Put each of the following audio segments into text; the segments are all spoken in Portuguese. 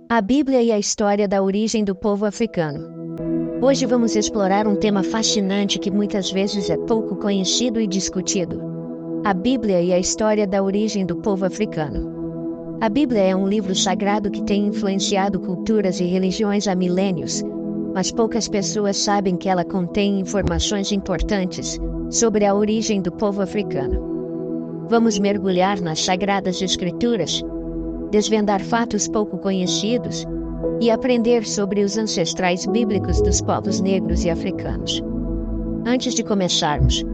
A Bíblia e a história da origem do povo africano. Hoje vamos explorar um tema fascinante que muitas vezes é pouco conhecido e discutido: a Bíblia e a história da origem do povo africano. A Bíblia é um livro sagrado que tem influenciado culturas e religiões há milênios, mas poucas pessoas sabem que ela contém informações importantes sobre a origem do povo africano. Vamos mergulhar nas Sagradas Escrituras, desvendar fatos pouco conhecidos e aprender sobre os ancestrais bíblicos dos povos negros e africanos. Antes de começarmos,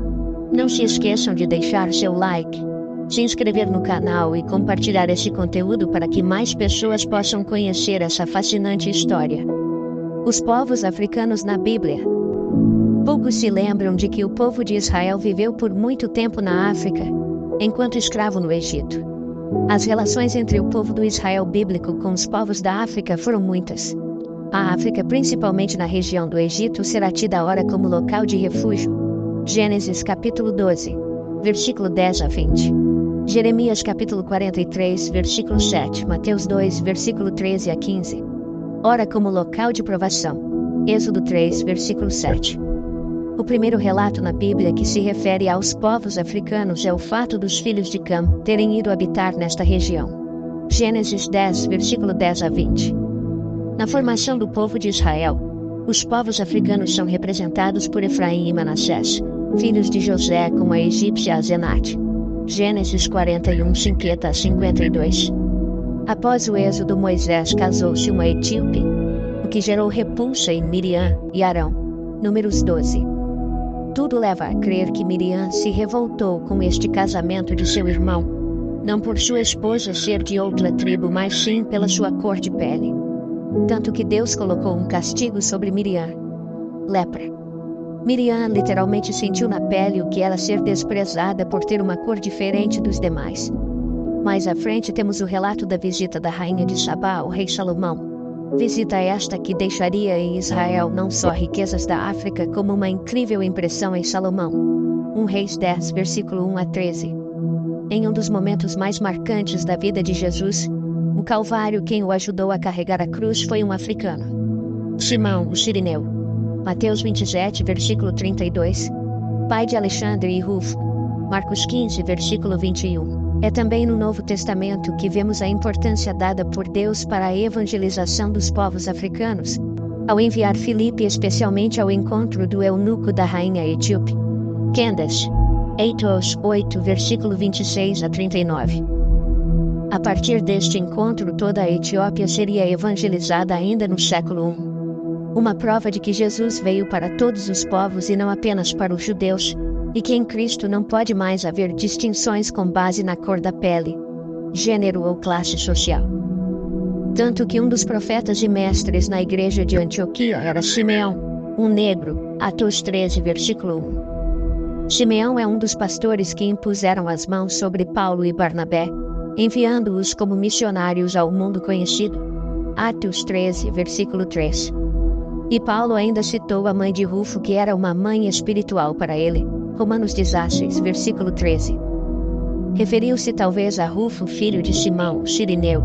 não se esqueçam de deixar seu like, se inscrever no canal e compartilhar esse conteúdo para que mais pessoas possam conhecer essa fascinante história. Os povos africanos na Bíblia. Poucos se lembram de que o povo de Israel viveu por muito tempo na África, enquanto escravo no Egito. As relações entre o povo do Israel bíblico com os povos da África foram muitas. A África, principalmente na região do Egito, será tida agora como local de refúgio. Gênesis capítulo 12, versículo 10 a 20. Jeremias capítulo 43, versículo 7. Mateus 2, versículo 13 a 15. Ora como local de provação. Êxodo 3, versículo 7. O primeiro relato na Bíblia que se refere aos povos africanos é o fato dos filhos de Cam terem ido habitar nesta região. Gênesis 10, versículo 10 a 20. Na formação do povo de Israel, os povos africanos são representados por Efraim e Manassés, filhos de José com a egípcia Asenate. Gênesis 41, 50 a 52. Após o êxodo, Moisés casou-se uma etíope, o que gerou repulsa em Miriam e Arão. Números 12. Tudo leva a crer que Miriam se revoltou com este casamento de seu irmão, não por sua esposa ser de outra tribo, mas sim pela sua cor de pele. Tanto que Deus colocou um castigo sobre Miriam: lepra. Miriam literalmente sentiu na pele o que era ser desprezada por ter uma cor diferente dos demais. Mais à frente temos o relato da visita da rainha de Sabá ao rei Salomão. Visita esta que deixaria em Israel não só riquezas da África, como uma incrível impressão em Salomão. 1 Reis 10, versículo 1 a 13. Em um dos momentos mais marcantes da vida de Jesus, o Calvário, quem o ajudou a carregar a cruz foi um africano: Simão, o Cirineu. Mateus 27, versículo 32. Pai de Alexandre e Rufo. Marcos 15, versículo 21. É também no Novo Testamento que vemos a importância dada por Deus para a evangelização dos povos africanos, ao enviar Filipe especialmente ao encontro do eunuco da rainha etíope. Candace, Atos 8, versículo 26 a 39. A partir deste encontro, toda a Etiópia seria evangelizada ainda no século I. Uma prova de que Jesus veio para todos os povos e não apenas para os judeus, e que em Cristo não pode mais haver distinções com base na cor da pele, gênero ou classe social. Tanto que um dos profetas e mestres na igreja de Antioquia era Simeão, um negro. Atos 13, versículo 1. Simeão é um dos pastores que impuseram as mãos sobre Paulo e Barnabé, enviando-os como missionários ao mundo conhecido. Atos 13, versículo 3. E Paulo ainda citou a mãe de Rufo, que era uma mãe espiritual para ele. Romanos 16, versículo 13. Referiu-se talvez a Rufo, filho de Simão, o Cirineu,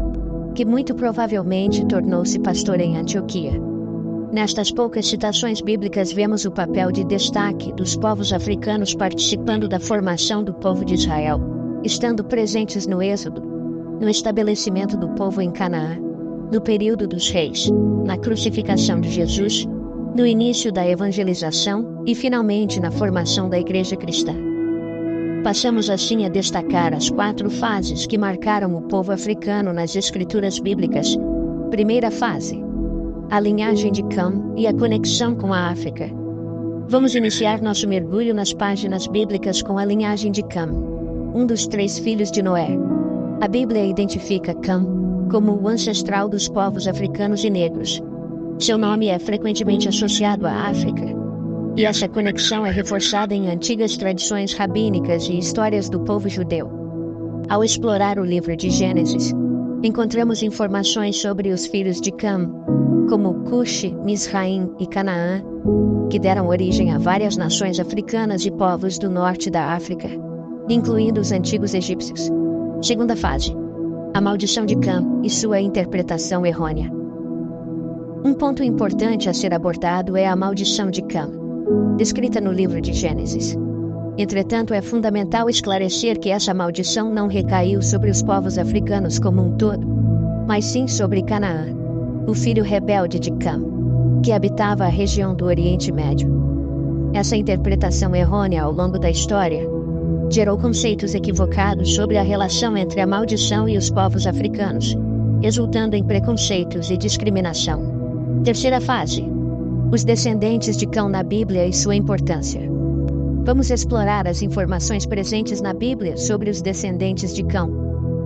que muito provavelmente tornou-se pastor em Antioquia. Nestas poucas citações bíblicas vemos o papel de destaque dos povos africanos participando da formação do povo de Israel, estando presentes no Êxodo, no estabelecimento do povo em Canaã, no período dos reis, na crucificação de Jesus, no início da evangelização e finalmente na formação da igreja cristã. Passamos assim a destacar as 4 fases que marcaram o povo africano nas escrituras bíblicas. Primeira fase: a linhagem de Cam e a conexão com a África. Vamos iniciar nosso mergulho nas páginas bíblicas com a linhagem de Cam, um dos 3 filhos de Noé. A Bíblia identifica Cam como o ancestral dos povos africanos e negros. Seu nome é frequentemente associado à África, e essa conexão é reforçada em antigas tradições rabínicas e histórias do povo judeu. Ao explorar o livro de Gênesis, encontramos informações sobre os filhos de Cam, como Cush, Misraim e Canaã, que deram origem a várias nações africanas e povos do norte da África, incluindo os antigos egípcios. Segunda fase: A maldição de Cam e sua interpretação errônea. Um ponto importante a ser abordado é a maldição de Cam, descrita no livro de Gênesis. Entretanto, é fundamental esclarecer que essa maldição não recaiu sobre os povos africanos como um todo, mas sim sobre Canaã, o filho rebelde de Cam, que habitava a região do Oriente Médio. Essa interpretação errônea ao longo da história gerou conceitos equivocados sobre a relação entre a maldição e os povos africanos, resultando em preconceitos e discriminação. Terceira fase: os descendentes de Cão na Bíblia e sua importância. Vamos explorar as informações presentes na Bíblia sobre os descendentes de Cão,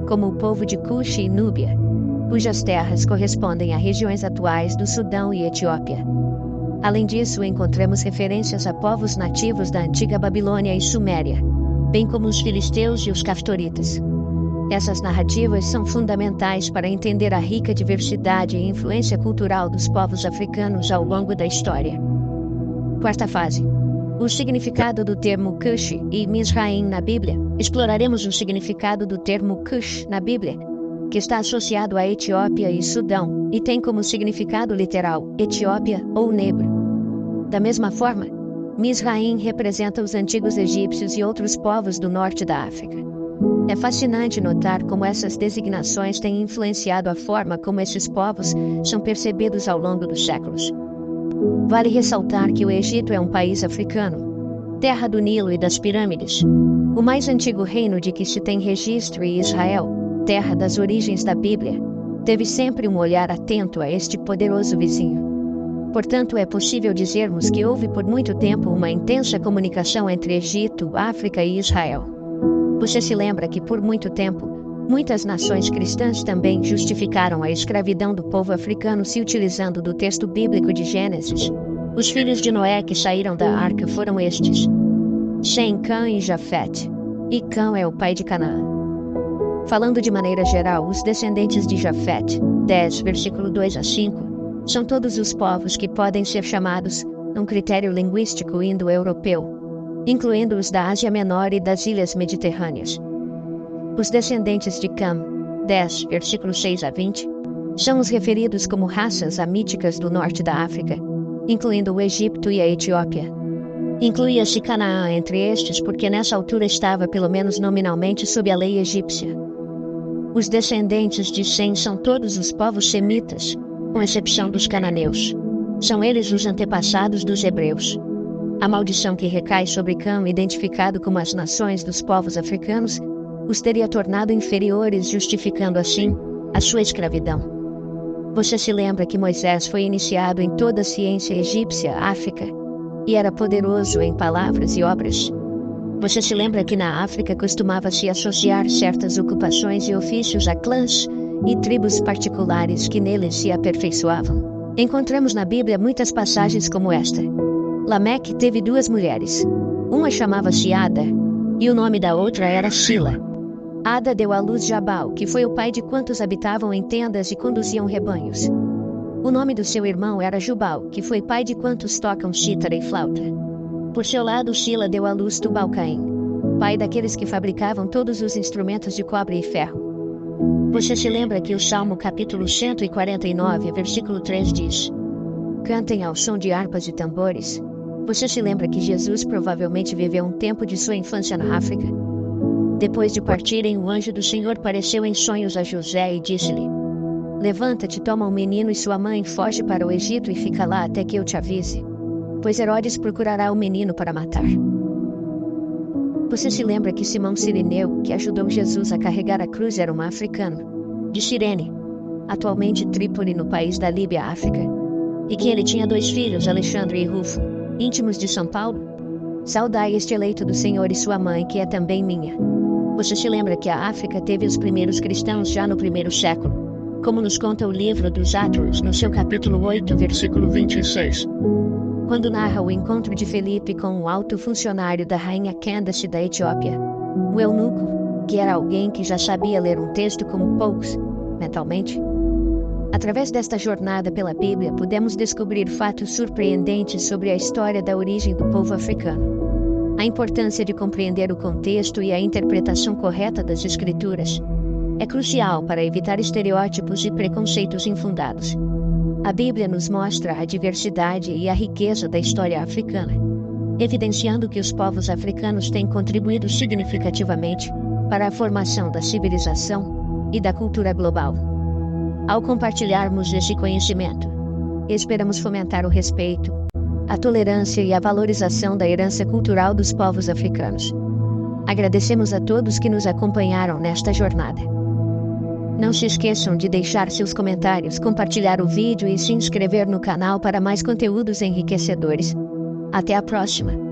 como o povo de Cush e Núbia, cujas terras correspondem a regiões atuais do Sudão e Etiópia. Além disso, encontramos referências a povos nativos da antiga Babilônia e Suméria, bem como os filisteus e os caftoritas. Essas narrativas são fundamentais para entender a rica diversidade e influência cultural dos povos africanos ao longo da história. Quarta fase: o significado do termo Cush e Mizraim na Bíblia. Exploraremos o significado do termo Cush na Bíblia, que está associado à Etiópia e Sudão, e tem como significado literal Etiópia ou negro. Da mesma forma, Mizraim representa os antigos egípcios e outros povos do norte da África. É fascinante notar como essas designações têm influenciado a forma como esses povos são percebidos ao longo dos séculos. Vale ressaltar que o Egito é um país africano, terra do Nilo e das pirâmides, o mais antigo reino de que se tem registro, e Israel, terra das origens da Bíblia, teve sempre um olhar atento a este poderoso vizinho. Portanto, é possível dizermos que houve por muito tempo uma intensa comunicação entre Egito, África e Israel. Você se lembra que por muito tempo, muitas nações cristãs também justificaram a escravidão do povo africano se utilizando do texto bíblico de Gênesis. Os filhos de Noé que saíram da arca foram estes: Sem, Cã e Jafete. E Cã é o pai de Canaã. Falando de maneira geral, os descendentes de Jafete, 10, versículo 2 a 5, são todos os povos que podem ser chamados, num critério linguístico indo-europeu, incluindo os da Ásia Menor e das ilhas mediterrâneas. Os descendentes de Cam, 10, versículos 6 a 20, são os referidos como raças amíticas do norte da África, incluindo o Egito e a Etiópia. Incluía-se Canaã entre estes porque nessa altura estava pelo menos nominalmente sob a lei egípcia. Os descendentes de Sem são todos os povos semitas, com exceção dos cananeus. São eles os antepassados dos hebreus. A maldição que recai sobre Cam, identificado como as nações dos povos africanos, os teria tornado inferiores, justificando assim a sua escravidão. Você se lembra que Moisés foi iniciado em toda a ciência egípcia, África, e era poderoso em palavras e obras? Você se lembra que na África costumava-se associar certas ocupações e ofícios a clãs e tribos particulares que neles se aperfeiçoavam? Encontramos na Bíblia muitas passagens como esta. Lameque teve 2 mulheres. Uma chamava-se Ada, e o nome da outra era Sila. Ada deu à luz Jabal, que foi o pai de quantos habitavam em tendas e conduziam rebanhos. O nome do seu irmão era Jubal, que foi pai de quantos tocam cítara e flauta. Por seu lado, Sila deu à luz Tubal-Caim, pai daqueles que fabricavam todos os instrumentos de cobre e ferro. Você se lembra que o Salmo capítulo 149, versículo 3 diz: Cantem ao som de harpas e tambores. Você se lembra que Jesus provavelmente viveu um tempo de sua infância na África? Depois de partirem, o anjo do Senhor apareceu em sonhos a José e disse-lhe: Levanta-te, toma o menino e sua mãe, foge para o Egito e fica lá até que eu te avise, pois Herodes procurará o menino para matar. Você se lembra que Simão Cirineu, que ajudou Jesus a carregar a cruz, era um africano, de Cirene, atualmente Trípoli, no país da Líbia, África, e que ele tinha 2 filhos, Alexandre e Rufo, íntimos de São Paulo? Saudai este eleito do Senhor e sua mãe, que é também minha. Você se lembra que a África teve os primeiros cristãos já no 1º século, como nos conta o livro dos Atos, no seu capítulo 8, versículo 26. Quando narra o encontro de Felipe com o alto funcionário da rainha Candace da Etiópia, o eunuco, que era alguém que já sabia ler um texto como poucos, mentalmente. Através desta jornada pela Bíblia, podemos descobrir fatos surpreendentes sobre a história da origem do povo africano. A importância de compreender o contexto e a interpretação correta das Escrituras É crucial para evitar estereótipos e preconceitos infundados. A Bíblia nos mostra a diversidade e a riqueza da história africana, evidenciando que os povos africanos têm contribuído significativamente para a formação da civilização e da cultura global. Ao compartilharmos este conhecimento, esperamos fomentar o respeito, a tolerância e a valorização da herança cultural dos povos africanos. Agradecemos a todos que nos acompanharam nesta jornada. Não se esqueçam de deixar seus comentários, compartilhar o vídeo e se inscrever no canal para mais conteúdos enriquecedores. Até a próxima!